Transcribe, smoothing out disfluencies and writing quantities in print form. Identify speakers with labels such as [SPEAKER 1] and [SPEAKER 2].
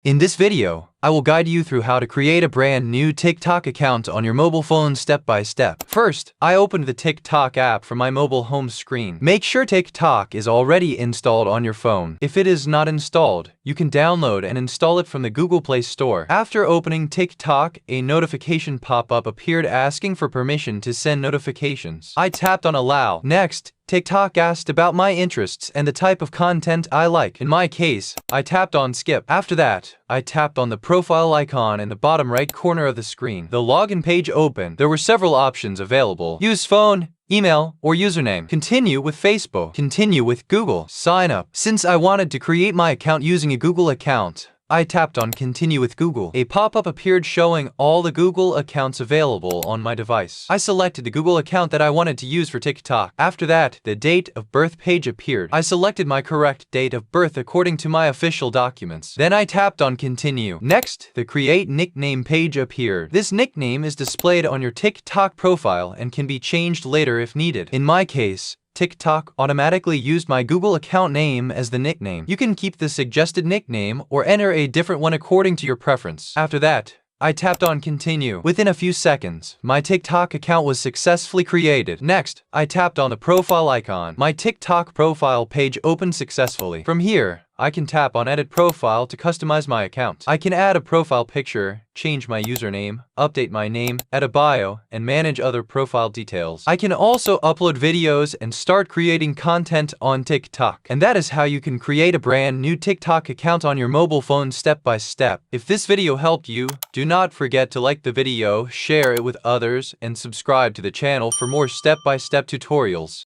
[SPEAKER 1] In this video, I will guide you through how to create a brand new TikTok account on your mobile phone step by step. First, I opened the TikTok app from my mobile home screen. Make sure TikTok is already installed on your phone. If it is not installed, you can download and install it from the Google Play Store. After opening TikTok, a notification pop-up appeared asking for permission to send notifications. I tapped on Allow. Next, TikTok asked about my interests and the type of content I like. In my case, I tapped on Skip. After that, I tapped on the profile icon in the bottom right corner of the screen. The login page opened. There were several options available. Use phone, email, or username. Continue with Facebook. Continue with Google. Sign up. Since I wanted to create my account using a Google account, I tapped on Continue with Google. A pop-up appeared showing all the Google accounts available on my device. I selected the Google account that I wanted to use for TikTok. After that, the date of birth page appeared. I selected my correct date of birth according to my official documents. Then I tapped on Continue. Next, the Create Nickname page appeared. This nickname is displayed on your TikTok profile and can be changed later if needed. In my case, TikTok automatically used my Google account name as the nickname. You can keep the suggested nickname or enter a different one according to your preference. After that, I tapped on Continue. Within a few seconds, my TikTok account was successfully created. Next, I tapped on the profile icon. My TikTok profile page opened successfully. From here, I can tap on Edit Profile to customize my account. I can add a profile picture, change my username, update my name, add a bio, and manage other profile details. I can also upload videos and start creating content on TikTok. And that is how you can create a brand new TikTok account on your mobile phone step by step. If this video helped you, do not forget to like the video, share it with others, and subscribe to the channel for more step-by-step tutorials.